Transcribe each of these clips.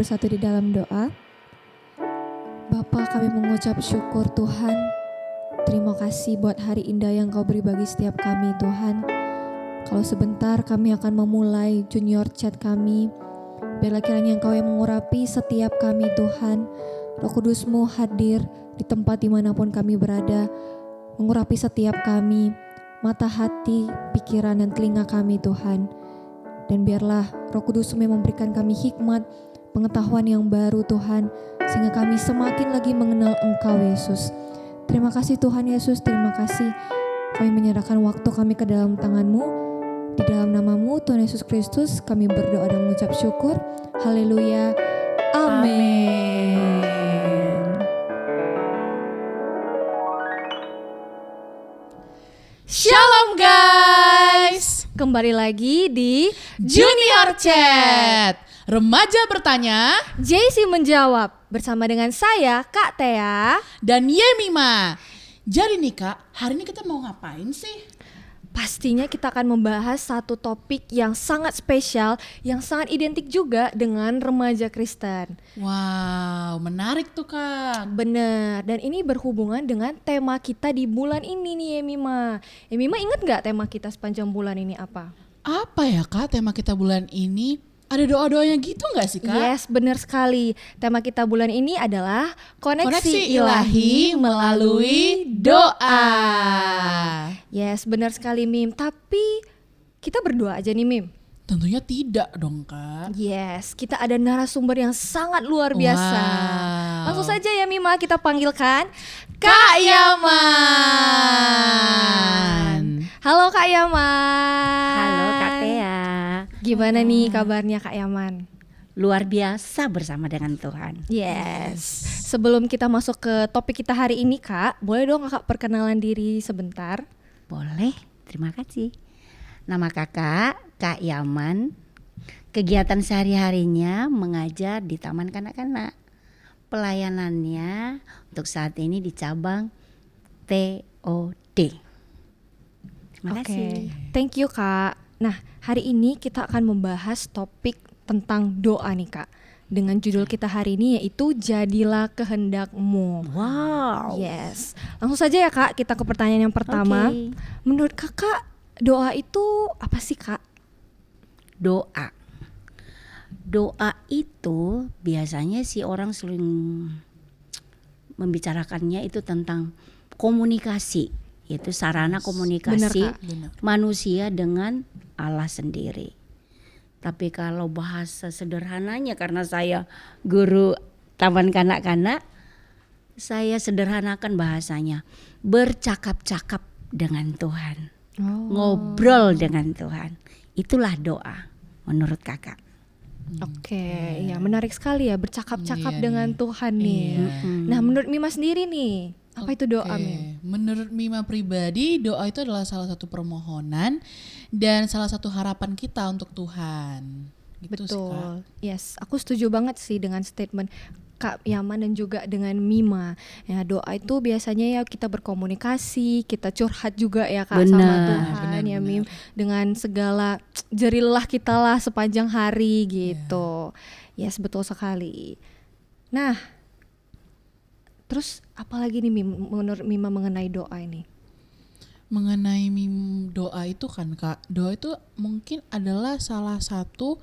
bersatu di dalam doa. Bapa, kami mengucap syukur Tuhan. Terima kasih buat hari indah yang Kau beri bagi setiap kami Tuhan. Kalau sebentar kami akan memulai junior chat kami. Biarlah kiranya Engkau yang mengurapi setiap kami Tuhan. Roh Kudus-Mu hadir di tempat dimanapun kami berada. Mengurapi setiap kami, mata hati, pikiran dan telinga kami Tuhan. Dan biarlah Roh Kudus-Mu yang memberikan kami hikmat, pengetahuan yang baru Tuhan, sehingga kami semakin lagi mengenal Engkau Yesus. Terima kasih Tuhan Yesus, terima kasih. Kami menyerahkan waktu kami ke dalam tangan-Mu. Di dalam nama-Mu Tuhan Yesus Kristus kami berdoa dan mengucap syukur. Haleluya. Amin. Shalom guys, Kembali lagi di Junior Chat. Remaja bertanya JC menjawab bersama dengan saya Kak Tea dan Yemima. Jadi nih Kak, hari ini kita mau ngapain sih? Pastinya kita akan membahas satu topik yang sangat spesial, yang sangat identik juga dengan remaja Kristen. Wow, menarik tuh Kak. Bener, dan ini berhubungan dengan tema kita di bulan ini nih Yemima. Yemima ingat gak tema kita sepanjang bulan ini apa? Apa ya Kak tema kita bulan ini? Ada doa-doanya gitu gak sih Kak? Yes, benar sekali. Tema kita bulan ini adalah Koneksi ilahi melalui doa. Yes, benar sekali Mim. Tapi kita berdoa aja nih Mim. Tentunya tidak dong Kak. Yes, kita ada narasumber yang sangat luar biasa. Wow. Langsung saja ya Mima, kita panggilkan Kak Yaman. Halo Kak Yaman. Halo Kak Tea. Gimana nih kabarnya Kak Yaman? Luar biasa bersama dengan Tuhan. Yes. Sebelum kita masuk ke topik kita hari ini Kak, boleh dong Kakak perkenalan diri sebentar? Boleh, terima kasih. Nama kakak, Kak Yaman. Kegiatan sehari-harinya mengajar di Taman Kanak-Kanak. Pelayanannya untuk saat ini di cabang TOD. Terima kasih. Thank you Kak. Nah, hari ini kita akan membahas topik tentang doa nih Kak. Dengan judul kita hari ini yaitu Jadilah Kehendak-Mu. Wow. Yes. Langsung saja ya Kak, kita ke pertanyaan yang pertama. Oke. Menurut Kakak, doa itu apa sih Kak? Doa. Doa itu biasanya si orang sering membicarakannya itu tentang komunikasi. Itu sarana komunikasi Benar, Kak. Benar. manusia dengan Allah sendiri. Tapi kalau bahasa sederhananya, karena saya guru taman kanak-kanak, saya sederhanakan bahasanya, bercakap-cakap dengan Tuhan, ngobrol dengan Tuhan. Itulah doa menurut kakak. Oke, ya menarik sekali ya bercakap-cakap Iya dengan nih. Tuhan nih. Iya. Nah, menurut Mima sendiri nih, apa itu doa Oke. Mim? Menurut Mima pribadi, doa itu adalah salah satu permohonan dan salah satu harapan kita untuk Tuhan. Gitu sih, Kak. Betul. Yes, aku setuju banget sih dengan statement Kak Yaman dan juga dengan Mima. Ya, doa itu biasanya ya kita berkomunikasi, kita curhat juga ya Kak sama Benar. Tuhan ya Benar. Mim, dengan segala jerih lelah kita lah sepanjang hari gitu. Yes, betul sekali. Nah, terus apalagi nih Mim menurut Mima mengenai doa ini? Mengenai doa itu kan Kak, doa itu mungkin adalah salah satu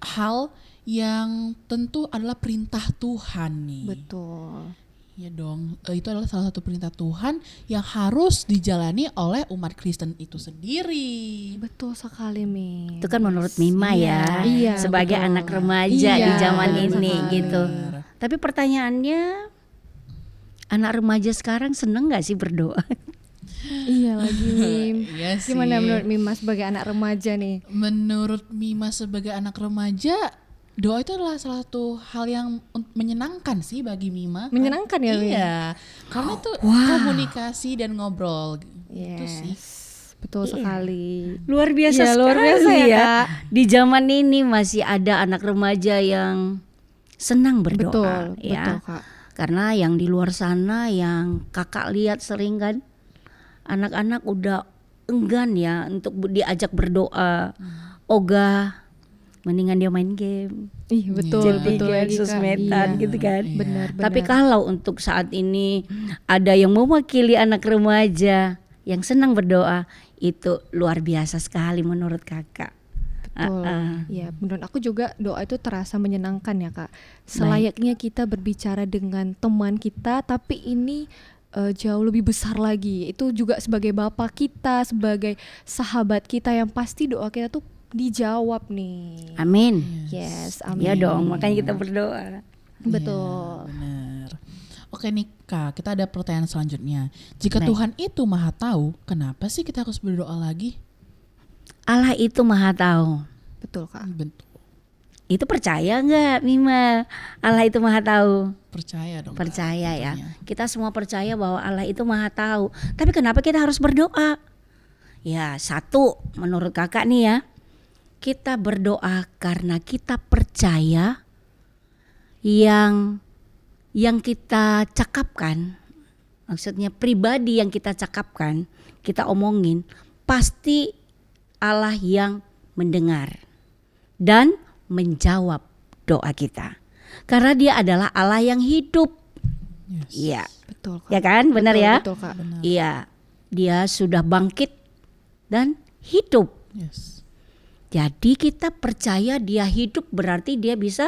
hal yang tentu adalah perintah Tuhan nih. Betul. Ya dong, itu adalah salah satu perintah Tuhan yang harus dijalani oleh umat Kristen itu sendiri. Betul sekali Mim. Itu kan menurut Mima ya, Iya, sebagai betul. anak remaja Iya, di zaman benar ini sekali. gitu. Tapi pertanyaannya, anak remaja sekarang seneng gak sih berdoa? Iya lagi Mim. Iya sih. Gimana menurut Mima sebagai anak remaja nih? Menurut Mima sebagai anak remaja, doa itu adalah salah satu hal yang menyenangkan sih bagi Mima. Menyenangkan ya, Mim? Iya, karena itu komunikasi dan ngobrol. Itu sih. Yes, betul sekali. Luar biasa Iya, sekali luar biasa ya, Kak. Di zaman ini masih ada anak remaja yang senang berdoa. Betul, ya. betul Kak. Karena yang di luar sana yang kakak lihat sering kan, anak-anak udah enggan ya untuk diajak berdoa, ogah mendingan dia main game, Ih, betul, Chattingan, betul lagi, Kak. sosmedan Iya, gitu kan. Iya. Benar, benar. Tapi kalau untuk saat ini ada yang mewakili anak remaja yang senang berdoa, itu luar biasa sekali menurut kakak. Betul. Ya, menurut aku juga doa itu terasa menyenangkan ya, Kak. Selayaknya kita berbicara dengan teman kita, tapi ini jauh lebih besar lagi. Itu juga sebagai bapak kita, sebagai sahabat kita yang pasti doa kita tuh dijawab nih. Amin. Yes, Ya amin. dong, makanya kita berdoa. Betul. Iya, benar. Oke nih Kak, kita ada pertanyaan selanjutnya. Jika Baik. Tuhan itu maha tahu, kenapa sih kita harus berdoa lagi? Allah itu maha tahu. Betul, Kak. Bentuk Itu percaya nggak, Mima? Allah itu maha tahu. percaya dong. Kak, Percaya ya. tentunya. Kita semua percaya bahwa Allah itu maha tahu. Tapi kenapa kita harus berdoa? Ya, satu menurut kakak nih ya. Kita berdoa karena kita percaya yang kita cakapkan, maksudnya pribadi yang kita cakapkan, kita omongin, pasti Allah yang mendengar dan menjawab doa kita. Karena dia adalah Allah yang hidup. Yes. Iya, Betul, Kak. ya kan? Benar Betul, ya? Betul, Kak. Benar. Iya, dia sudah bangkit dan hidup. Yes. Jadi kita percaya dia hidup, berarti dia bisa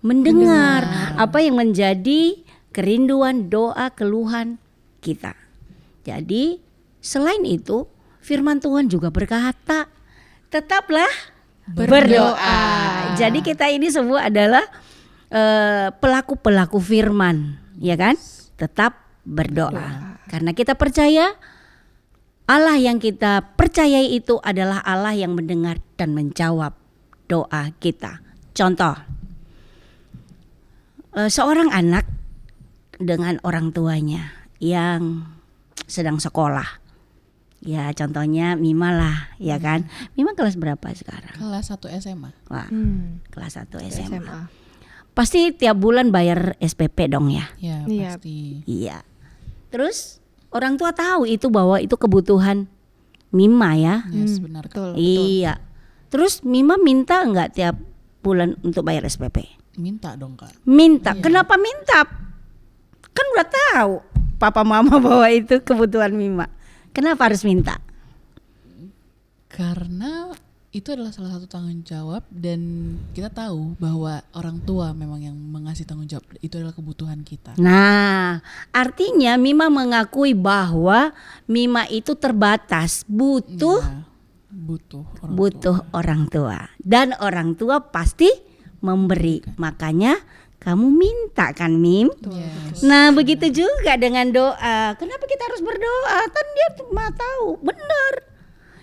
mendengar apa yang menjadi kerinduan, doa, keluhan kita. Jadi selain itu firman Tuhan juga berkata, tetaplah berdoa. Jadi kita ini semua adalah pelaku-pelaku firman, ya kan? Tetap berdoa. Karena kita percaya Allah yang kita percayai itu adalah Allah yang mendengar dan menjawab doa kita. Contoh, seorang anak dengan orang tuanya yang sedang sekolah. Ya contohnya Mima lah, ya kan? Mima kelas berapa sekarang? Kelas 1 SMA. Wah, kelas 1 SMA. SMA. Pasti tiap bulan bayar SPP dong ya? Ya, Iya. pasti. Iya. Terus orang tua tahu itu bahwa itu kebutuhan Mima ya. Yes, benar. Kak. Betul, betul. Iya. Terus Mima minta nggak tiap bulan untuk bayar SPP? Minta dong Kak. Minta. Iya. Kenapa minta? Kan udah tahu papa mama bahwa itu kebutuhan Mima. Kenapa harus minta? Karena itu adalah salah satu tanggung jawab dan kita tahu bahwa orang tua memang yang mengasih tanggung jawab, itu adalah kebutuhan kita. Nah, artinya Mima mengakui bahwa Mima itu terbatas, butuh Ya, orang butuh tua. orang tua, dan orang tua pasti memberi. Makanya kamu minta kan, Mim? Yes. Nah, begitu juga dengan doa. Kenapa kita harus berdoa? Kan dia Maha tahu, benar.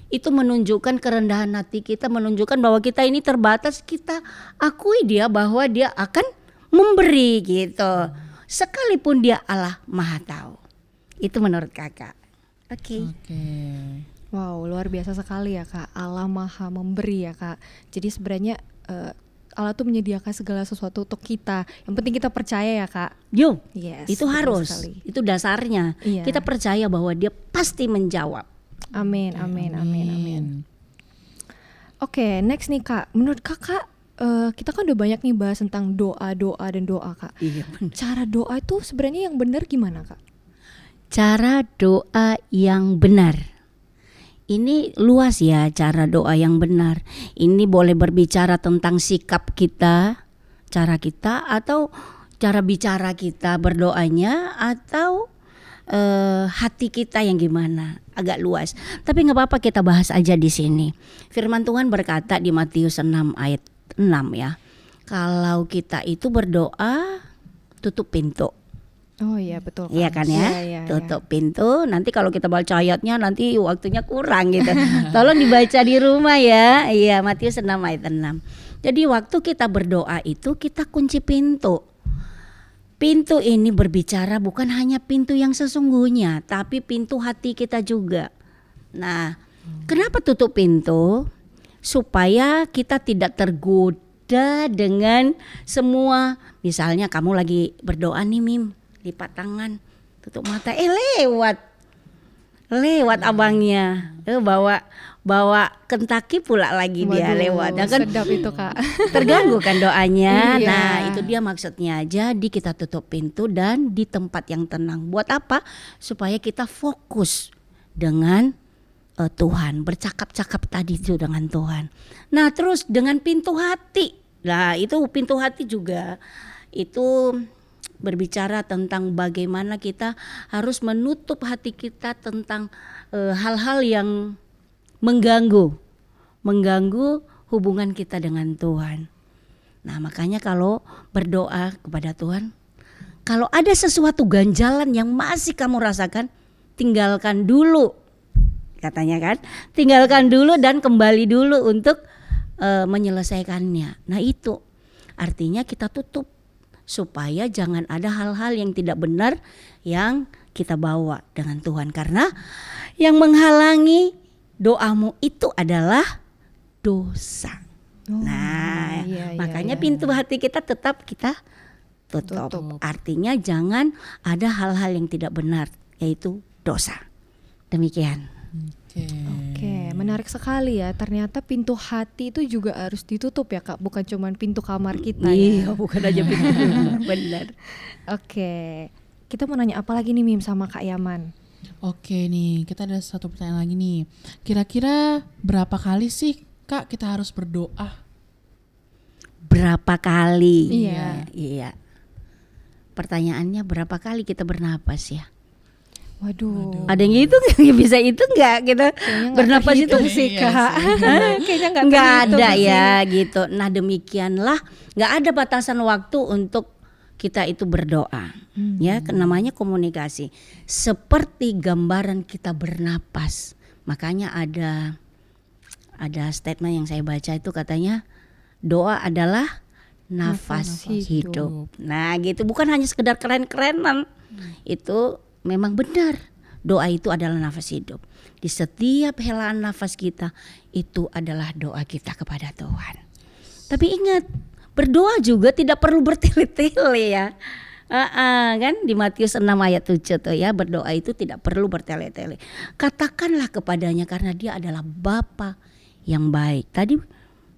Itu menunjukkan kerendahan hati kita, menunjukkan bahwa kita ini terbatas. Kita akui dia bahwa dia akan memberi gitu. Sekalipun dia Allah Maha tahu. Itu menurut kakak. Oke. Oke. Wow, luar biasa sekali ya, Kak. Allah Maha memberi ya, Kak. Jadi sebenarnya Allah tuh menyediakan segala sesuatu untuk kita. Yang penting kita percaya ya, Kak. Yuk, Yes. itu betul harus. sekali. Itu dasarnya. Iya. Kita percaya bahwa dia pasti menjawab. Amin, amin, amin, amin. Oke, next nih, Kak. Menurut Kakak, kita kan udah banyak nih bahas tentang doa dan doa, Kak. Iya. Cara doa itu sebenarnya yang benar gimana, Kak? Cara doa yang benar. Ini luas ya, cara doa yang benar. Ini boleh berbicara tentang sikap kita, cara kita, atau cara bicara kita berdoanya, atau hati kita yang gimana. Agak luas. Tapi nggak apa-apa, kita bahas aja di sini. Firman Tuhan berkata di Matius 6 ayat 6 ya. Kalau kita itu berdoa, tutup pintu. Oh iya, betul, Kak. Iya kan ya, Iya. tutup pintu. Nanti kalau kita baca ayatnya nanti waktunya kurang gitu. Tolong dibaca di rumah ya. Iya, Matius 6 ayat 6. Jadi waktu kita berdoa itu kita kunci pintu. Pintu ini berbicara bukan hanya pintu yang sesungguhnya, tapi pintu hati kita juga. Nah, kenapa tutup pintu? Supaya kita tidak tergoda dengan semua. Misalnya kamu lagi berdoa nih, Mim, lipat tangan, tutup mata, lewat abangnya, bawa bawa Kentucky pula lagi dia Waduh, lewat. Ya kan sedap itu Kak. terganggu kan doanya. Iya. Nah, itu dia maksudnya. Jadi kita tutup pintu dan di tempat yang tenang. Buat apa? Supaya kita fokus dengan Tuhan, bercakap-cakap tadi itu dengan Tuhan. Nah, terus dengan pintu hati. Nah, itu pintu hati juga itu berbicara tentang bagaimana kita harus menutup hati kita tentang hal-hal yang mengganggu hubungan kita dengan Tuhan. Nah, makanya kalau berdoa kepada Tuhan, kalau ada sesuatu ganjalan yang masih kamu rasakan, tinggalkan dulu. Katanya kan, tinggalkan dulu dan kembali dulu untuk menyelesaikannya. Nah, itu artinya kita tutup supaya jangan ada hal-hal yang tidak benar yang kita bawa dengan Tuhan, karena yang menghalangi doamu itu adalah dosa. Nah, iya, makanya iya. pintu hati kita tetap kita tutup. Artinya jangan ada hal-hal yang tidak benar, yaitu dosa. Demikian. Oke, menarik sekali ya. Ternyata pintu hati itu juga harus ditutup ya Kak, bukan cuma pintu kamar kita Iya, ya. bukan aja pintu. Benar. Oke, kita mau nanya apa lagi nih Mim sama Kak Yaman? Oke nih, kita ada satu pertanyaan lagi nih. Kira-kira berapa kali sih Kak kita harus berdoa? Berapa kali? Iya. Iya. Pertanyaannya berapa kali kita bernapas ya? Waduh. Ada yang itu nggak bisa itu nggak kita Kayaknya nggak bernapas itu terhitung sih Iya Kak. Kayaknya nggak nggak terhitung ada sih. ya gitu. Nah, demikianlah, nggak ada batasan waktu untuk kita itu berdoa. Ya, namanya komunikasi. Seperti gambaran kita bernapas. Makanya ada statement yang saya baca itu katanya doa adalah nafas Nafas hidup. Nah, gitu, bukan hanya sekedar keren-kerenan. Itu memang benar. Doa itu adalah nafas hidup. Di setiap helaan nafas kita itu adalah doa kita kepada Tuhan. Tapi ingat, berdoa juga tidak perlu bertele-tele ya. Kan di Matius 6 ayat 7 tuh ya, berdoa itu tidak perlu bertele-tele. Katakanlah kepadanya karena dia adalah Bapa yang baik. Tadi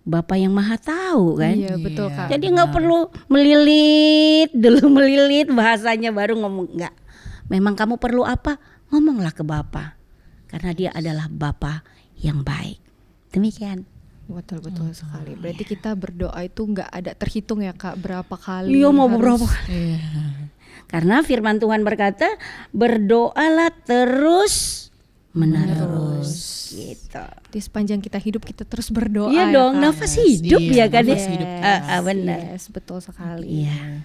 Bapa yang Maha Tahu kan. Iya betul Kak. Jadi nggak perlu melilit bahasanya baru ngomong, nggak. Memang kamu perlu apa? Ngomonglah ke Bapa. Karena dia adalah Bapa yang baik. Demikian. Betul sekali. Berarti kita berdoa itu nggak ada terhitung ya Kak berapa kali. Iya, mau harus- berapa? Iya. Karena firman Tuhan berkata, berdoalah terus menerus. Gitu. Di sepanjang kita hidup kita terus berdoa. Iya ya, dong, Kak. nafas hidup Iya, ya kan nafas ya. hidup. Benar. Yes, betul sekali. Iya.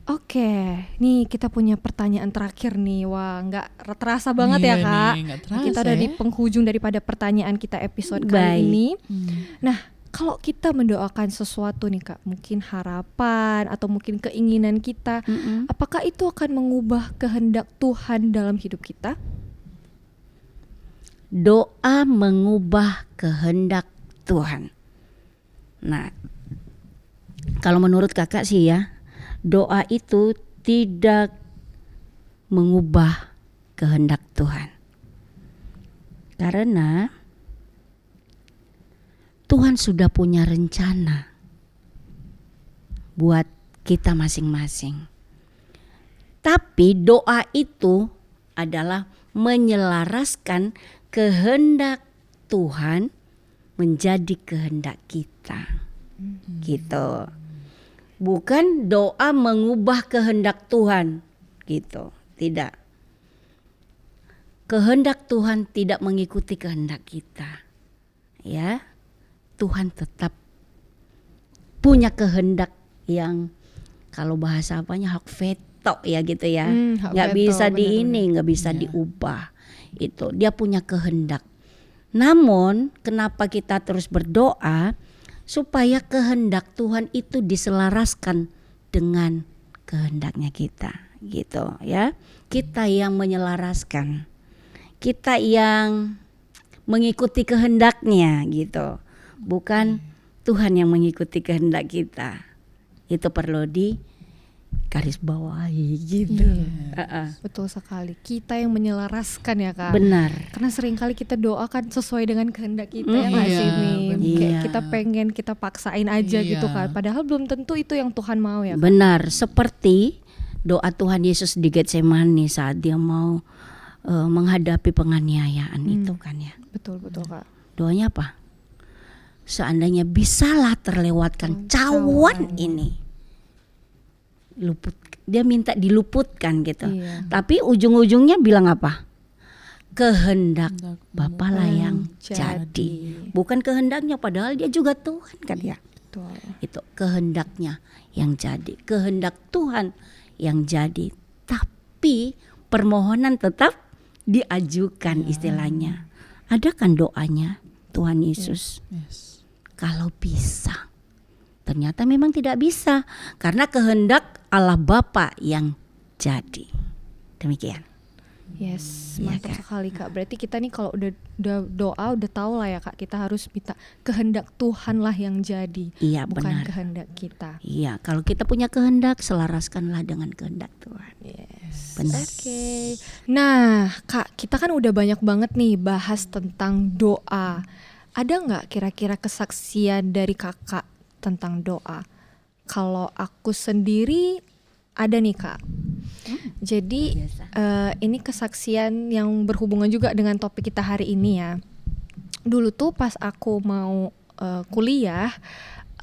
Oke, nih kita punya pertanyaan terakhir nih. Wah, nggak terasa banget Iya ya Kak. nih, nggak terasa Kita udah di ya. penghujung daripada pertanyaan kita episode Baik. kali ini. Hmm. Nah, kalau kita mendoakan sesuatu nih Kak, mungkin harapan atau mungkin keinginan kita, apakah itu akan mengubah kehendak Tuhan dalam hidup kita? Doa mengubah kehendak Tuhan. Nah, kalau menurut kakak sih ya, doa itu tidak mengubah kehendak Tuhan. Karena Tuhan sudah punya rencana buat kita masing-masing. Tapi doa itu adalah menyelaraskan kehendak Tuhan menjadi kehendak kita. Gitu. Bukan doa mengubah kehendak Tuhan, gitu. Tidak. Kehendak Tuhan tidak mengikuti kehendak kita. Ya. Tuhan tetap punya kehendak yang kalau bahasa apanya hak veto ya gitu ya. Hak Nggak veto, bisa benar-benar. nggak bisa diubah. Itu dia punya kehendak. Namun kenapa kita terus berdoa? Supaya kehendak Tuhan itu diselaraskan dengan kehendaknya kita, gitu ya. Kita yang menyelaraskan, kita yang mengikuti kehendaknya, gitu. Bukan Tuhan yang mengikuti kehendak kita. Itu perlu garis bawahi gitu. Betul sekali. Kita yang menyelaraskan ya Kak. Benar. Karena seringkali kita doakan sesuai dengan kehendak kita ya nggak Iya, sih Mim? benar. Kayak Iya. kita pengen, kita paksain aja Iya. gitu kan. Padahal belum tentu itu yang Tuhan mau ya Kak. Benar, seperti doa Tuhan Yesus di Getsemani saat dia mau menghadapi penganiayaan itu kan ya. Betul Kak. Doanya apa? Seandainya bisalah terlewatkan cawan ini. Luput, dia minta diluputkan gitu. Iya. Tapi ujung-ujungnya bilang apa? Kehendak Kehendak Bapa lah yang jadi. jadi. Bukan kehendaknya, padahal dia juga Tuhan kan ya. Betul. Itu kehendaknya yang jadi, kehendak Tuhan yang jadi. Tapi permohonan tetap diajukan istilahnya. Ada kan doanya Tuhan Yesus? Yes. Kalau bisa. Ternyata memang tidak bisa karena kehendak Allah Bapa yang jadi. Demikian. Yes, Iya, mantap Kak. sekali Kak. Berarti kita nih kalau udah doa udah tahu lah ya Kak, kita harus minta kehendak Tuhan lah yang jadi, Iya, bukan benar. kehendak kita. Iya, kalau kita punya kehendak, selaraskanlah dengan kehendak Tuhan. Yes. Benar. Oke. Nah, Kak, kita kan udah banyak banget nih bahas tentang doa. Ada nggak kira-kira kesaksian dari Kakak tentang doa? Kalau aku sendiri ada nih Kak. Jadi Biasa. ini kesaksian yang berhubungan juga dengan topik kita hari ini ya. Dulu tuh pas aku mau kuliah,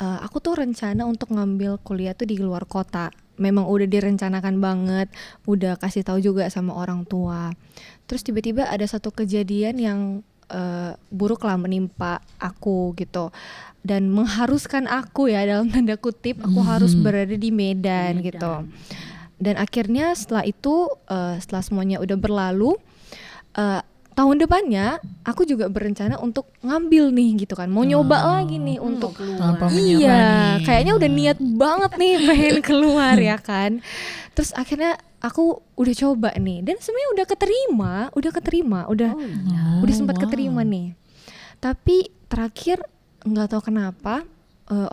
aku tuh rencana untuk ngambil kuliah tuh di luar kota. Memang udah direncanakan banget, udah kasih tahu juga sama orang tua. Terus tiba-tiba ada satu kejadian yang buruk lah menimpa aku gitu, dan mengharuskan aku ya dalam tanda kutip aku harus berada di Medan gitu. Dan akhirnya setelah itu setelah semuanya udah berlalu, tahun depannya aku juga berencana untuk ngambil nih gitu kan, mau nyoba lagi nih untuk Tanpa menyerah iya, nih. kayaknya udah niat banget nih pengen keluar ya kan. Terus akhirnya aku udah coba nih dan sebenarnya udah keterima, udah sempat keterima nih. Tapi terakhir nggak tahu kenapa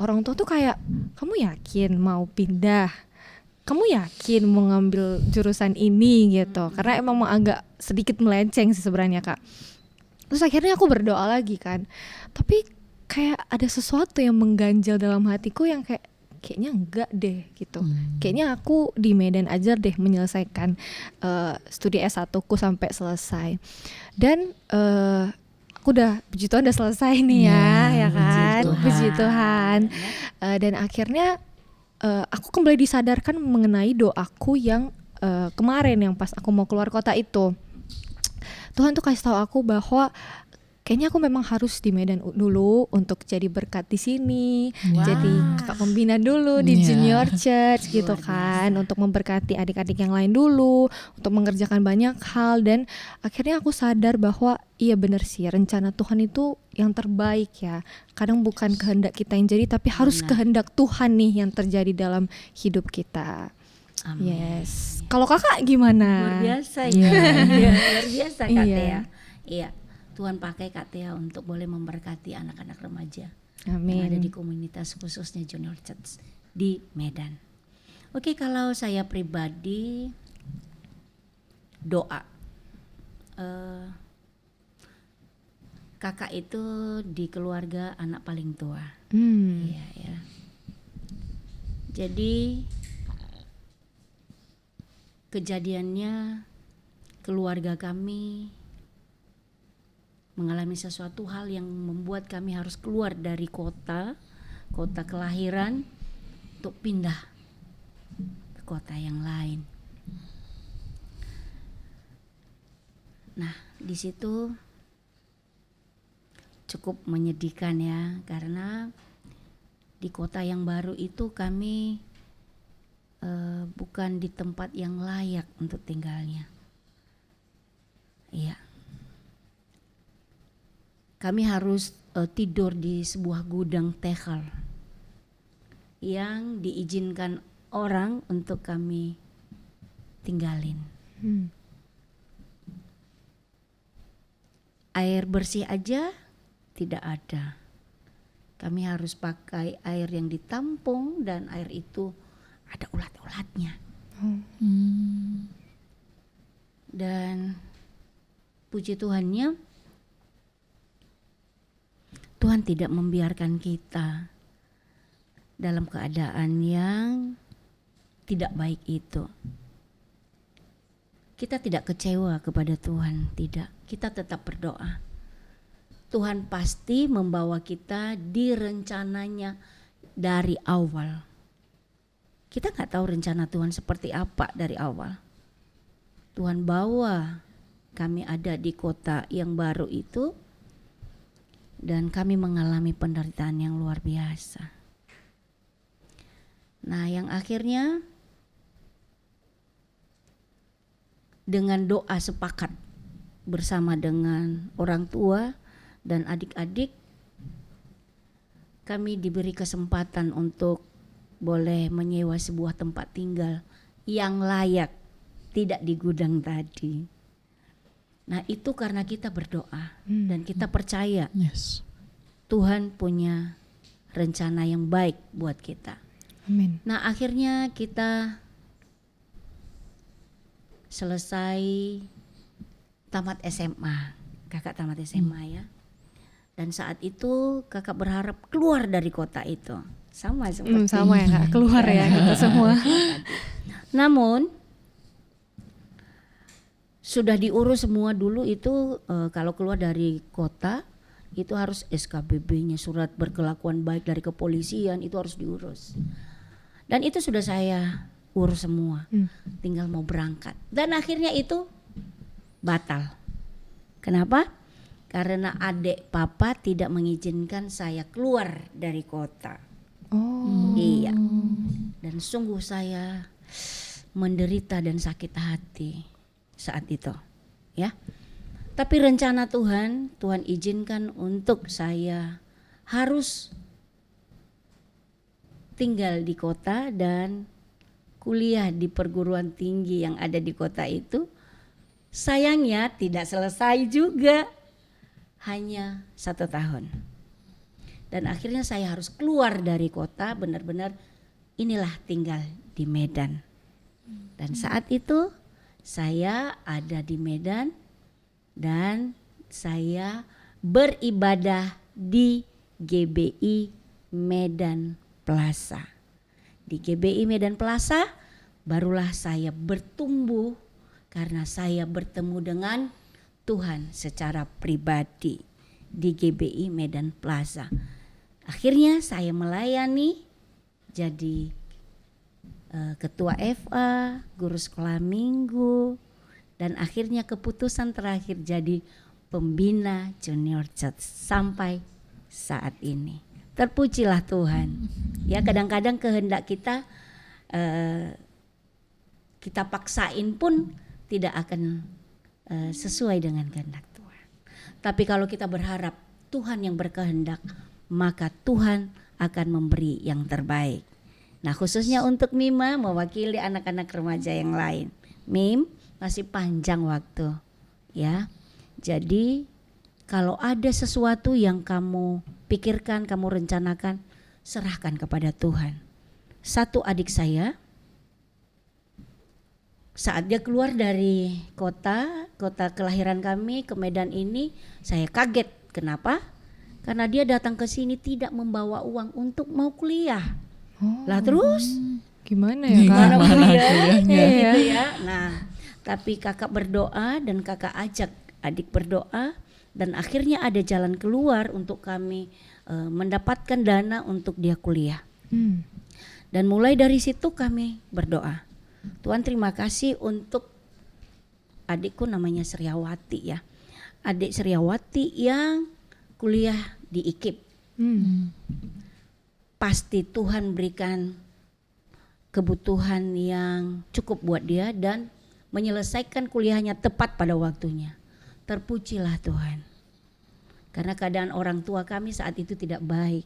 orang tua tuh kayak, kamu yakin mau pindah? Kamu yakin mau ngambil jurusan ini gitu? Karena emang agak sedikit melenceng sih sebenarnya Kak. Terus akhirnya aku berdoa lagi kan. Tapi kayak ada sesuatu yang mengganjal dalam hatiku yang kayaknya enggak deh gitu. Kayaknya aku di Medan aja deh menyelesaikan studi S1ku sampai selesai. Dan aku puji Tuhan udah selesai nih ya kan, puji Tuhan. Dan akhirnya aku kembali disadarkan mengenai doaku yang kemarin yang pas aku mau keluar kota itu. Tuhan tuh kasih tahu aku bahwa kayaknya aku memang harus di Medan dulu untuk jadi berkat di sini, jadi kakak pembina dulu di junior church gitu kan, untuk memberkati adik-adik yang lain dulu, untuk mengerjakan banyak hal. Dan akhirnya aku sadar bahwa iya benar sih, rencana Tuhan itu yang terbaik ya. Kadang bukan kehendak kita yang jadi, tapi harus kehendak Tuhan nih yang terjadi dalam hidup kita. Amin. Yes. Kalau kakak gimana? Luar biasa ya. Luar biasa Kak Iya. Tia. Iya. Tuhan pakai Kak Tia untuk boleh memberkati anak-anak remaja yang ada di Amin. komunitas khususnya Junior Church di Medan. Oke, kalau saya pribadi doa, kakak itu di keluarga anak paling tua. Iya ya. Jadi kejadiannya keluarga kami mengalami sesuatu hal yang membuat kami harus keluar dari kota kelahiran untuk pindah ke kota yang lain. Nah, di situ cukup menyedihkan ya, karena di kota yang baru itu kami bukan di tempat yang layak untuk tinggalnya. Iya. Kami harus tidur di sebuah gudang tekel yang diizinkan orang untuk kami tinggalin. Air bersih aja tidak ada. Kami harus pakai air yang ditampung dan air itu ada ulat-ulatnya. Hmm. Dan puji Tuhannya, Tuhan tidak membiarkan kita dalam keadaan yang tidak baik itu. Kita tidak kecewa kepada Tuhan, tidak. Kita tetap berdoa. Tuhan pasti membawa kita di rencananya dari awal. Kita nggak tahu rencana Tuhan seperti apa dari awal. Tuhan bawa kami ada di kota yang baru itu dan kami mengalami penderitaan yang luar biasa. Nah, yang akhirnya dengan doa sepakat bersama dengan orang tua dan adik-adik, kami diberi kesempatan untuk boleh menyewa sebuah tempat tinggal yang layak, tidak di gudang tadi. Nah, itu karena kita berdoa dan kita percaya Yes. Tuhan punya rencana yang baik buat kita. Amin. Nah, akhirnya kita selesai tamat SMA. Kakak tamat SMA ya. Dan saat itu kakak berharap keluar dari kota itu. Sama seperti Sama ya Kak, keluar ya kita semua. Namun sudah diurus semua dulu itu, kalau keluar dari kota itu harus SKBB-nya, surat berkelakuan baik dari kepolisian, itu harus diurus. Dan itu sudah saya urus semua. Tinggal mau berangkat. Dan akhirnya itu batal. Kenapa? Karena adik papa tidak mengizinkan saya keluar dari kota. Oh. Iya. Dan sungguh saya menderita dan sakit hati saat itu, ya. Tapi rencana Tuhan izinkan untuk saya harus tinggal di kota dan kuliah di perguruan tinggi yang ada di kota itu. Sayangnya tidak selesai juga, hanya 1 tahun. Dan akhirnya saya harus keluar dari kota, benar-benar inilah tinggal di Medan. Dan saat itu saya ada di Medan dan saya beribadah di GBI Medan Plaza. Di GBI Medan Plaza barulah saya bertumbuh karena saya bertemu dengan Tuhan secara pribadi di GBI Medan Plaza. Akhirnya saya melayani jadi ketua FA, guru sekolah minggu, dan akhirnya keputusan terakhir jadi pembina Junior Church sampai saat ini. Terpujilah Tuhan. Ya, kadang-kadang kehendak kita kita paksain pun tidak akan sesuai dengan kehendak Tuhan. Tapi kalau kita berharap Tuhan yang berkehendak, maka Tuhan akan memberi yang terbaik. Nah, khususnya untuk Mima mewakili anak-anak remaja yang lain. Mim, masih panjang waktu, ya. Jadi kalau ada sesuatu yang kamu pikirkan, kamu rencanakan, serahkan kepada Tuhan. Satu adik saya, saat dia keluar dari kota kelahiran kami ke Medan ini, saya kaget. Kenapa? Karena dia datang ke sini tidak membawa uang untuk mau kuliah. Lah terus Gimana ya Kak? mana kuliah? kuliahnya? Gitu ya. Nah, tapi kakak berdoa dan kakak ajak adik berdoa dan akhirnya ada jalan keluar untuk kami mendapatkan dana untuk dia kuliah. Dan mulai dari situ kami berdoa. Tuhan, terima kasih untuk adikku namanya Sriawati ya. Adik Sriawati yang kuliah di IKIP. Pasti Tuhan berikan kebutuhan yang cukup buat dia dan menyelesaikan kuliahnya tepat pada waktunya. Terpujilah Tuhan. Karena keadaan orang tua kami saat itu tidak baik.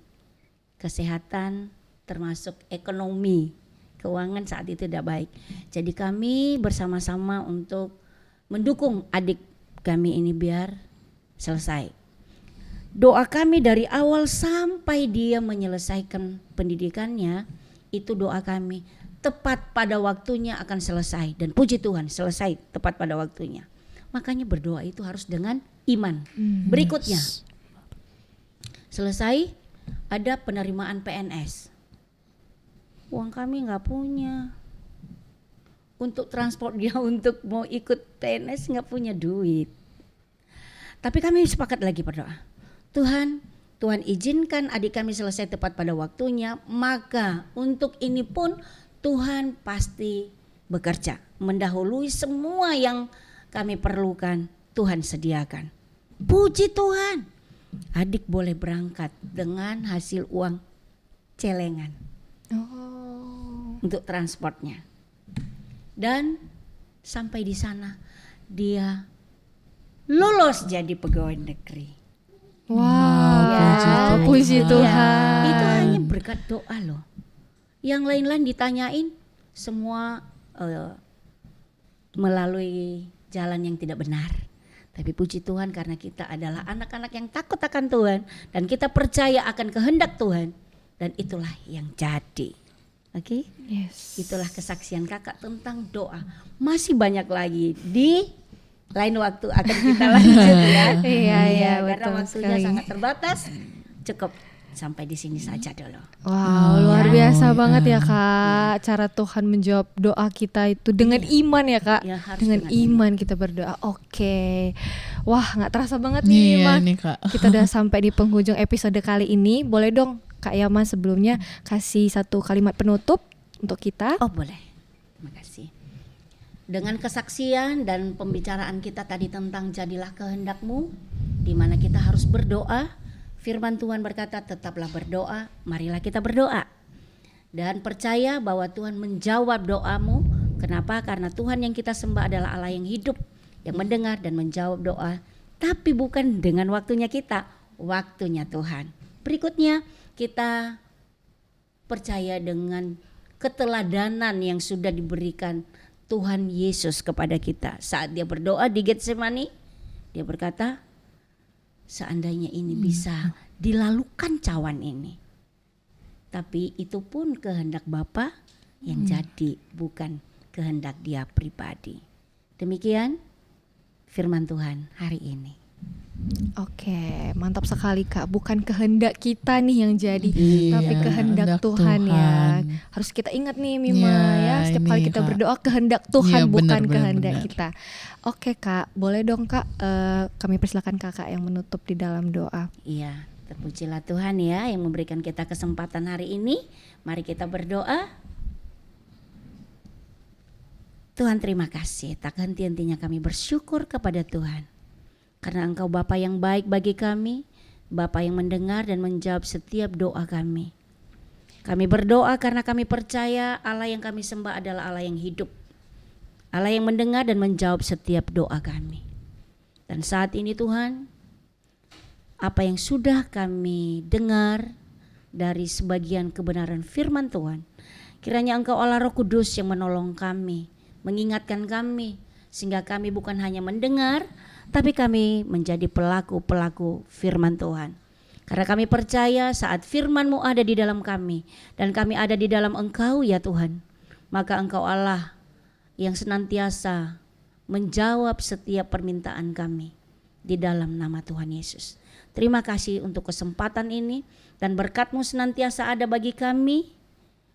Kesehatan termasuk ekonomi, keuangan saat itu tidak baik. Jadi kami bersama-sama untuk mendukung adik kami ini biar selesai. Doa kami dari awal sampai dia menyelesaikan pendidikannya, itu doa kami, tepat pada waktunya akan selesai. Dan puji Tuhan selesai tepat pada waktunya. Makanya berdoa itu harus dengan iman. Berikutnya, selesai ada penerimaan PNS. Uang kami nggak punya. Untuk transport dia untuk mau ikut PNS nggak punya duit. Tapi kami sepakat lagi berdoa. Tuhan izinkan adik kami selesai tepat pada waktunya. Maka untuk ini pun Tuhan pasti bekerja. Mendahului semua yang kami perlukan Tuhan sediakan. Puji Tuhan. Adik boleh berangkat dengan hasil uang celengan. Untuk transportnya. Dan sampai di sana dia lulus jadi pegawai negeri. Wow, puji Ya, Tuhan. itu hanya berkat doa loh. Yang lain-lain ditanyain semua melalui jalan yang tidak benar. Tapi puji Tuhan karena kita adalah anak-anak yang takut akan Tuhan dan kita percaya akan kehendak Tuhan dan itulah yang jadi. Oke? Yes. Itulah kesaksian kakak tentang doa. Masih banyak lagi di lain waktu akan kita lanjut ya. Iya, karena betul waktunya sekali. sangat terbatas. Cukup sampai di sini saja dulu. Wow, luar biasa banget ya Kak. Cara Tuhan menjawab doa kita itu dengan iman ya Kak. Ya, harus dengan dengan iman kita berdoa. Oke. Wah, nggak terasa banget nih Iya Mak. nih Kak. Kita udah sampai di penghujung episode kali ini. Boleh dong Kak Yaman sebelumnya kasih satu kalimat penutup untuk kita. Oh boleh. Terima kasih. Dengan kesaksian dan pembicaraan kita tadi tentang jadilah kehendak-Mu, di mana kita harus berdoa. Firman Tuhan berkata tetaplah berdoa, marilah kita berdoa. Dan percaya bahwa Tuhan menjawab doamu. Kenapa? Karena Tuhan yang kita sembah adalah Allah yang hidup, yang mendengar dan menjawab doa. Tapi bukan dengan waktunya kita, waktunya Tuhan. Berikutnya kita percaya dengan keteladanan yang sudah diberikan Tuhan Yesus kepada kita. Saat dia berdoa di Getsemani, dia berkata, seandainya ini bisa dilalukan cawan ini. Tapi itu pun kehendak Bapa yang jadi, bukan kehendak dia pribadi. Demikian firman Tuhan hari ini. Oke, mantap sekali Kak. Bukan kehendak kita nih yang jadi, Iya, tapi kehendak kehendak Tuhan ya. Tuhan. Harus kita ingat nih Mima Iya, ya. Setiap ini, kali kita Kak. berdoa kehendak Tuhan Iya, bukan benar, kehendak benar. kita. Oke Kak, boleh dong Kak. Kami persilakan Kakak yang menutup di dalam doa. Iya, terpujilah Tuhan ya yang memberikan kita kesempatan hari ini. Mari kita berdoa. Tuhan terima kasih, tak henti-hentinya kami bersyukur kepada Tuhan. Karena Engkau Bapa yang baik bagi kami, Bapa yang mendengar dan menjawab setiap doa kami. Kami berdoa karena kami percaya Allah yang kami sembah adalah Allah yang hidup. Allah yang mendengar dan menjawab setiap doa kami. Dan saat ini Tuhan, apa yang sudah kami dengar dari sebagian kebenaran firman Tuhan, kiranya Engkau Allah Roh Kudus yang menolong kami, mengingatkan kami, sehingga kami bukan hanya mendengar, tapi kami menjadi pelaku-pelaku firman Tuhan. Karena kami percaya saat firman-Mu ada di dalam kami dan kami ada di dalam Engkau ya Tuhan, maka Engkau Allah yang senantiasa menjawab setiap permintaan kami di dalam nama Tuhan Yesus. Terima kasih untuk kesempatan ini dan berkat-Mu senantiasa ada bagi kami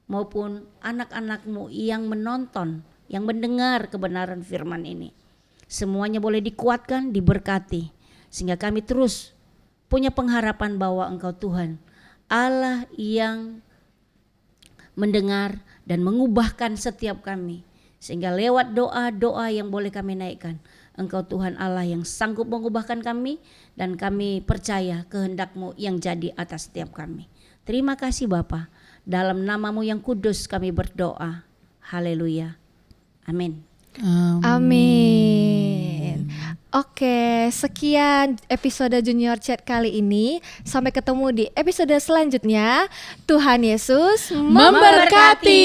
maupun anak-anak-Mu yang menonton, yang mendengar kebenaran firman ini. Semuanya boleh dikuatkan, diberkati, sehingga kami terus punya pengharapan bahwa Engkau Tuhan Allah yang mendengar dan mengubahkan setiap kami, sehingga lewat doa-doa yang boleh kami naikkan, Engkau Tuhan Allah yang sanggup mengubahkan kami, dan kami percaya kehendak-Mu yang jadi atas setiap kami. Terima kasih Bapa, dalam nama-Mu yang kudus kami berdoa. Haleluya. Amin. Amin. Oke, sekian episode Junior Chat kali ini. Sampai ketemu di episode selanjutnya. Tuhan Yesus memberkati.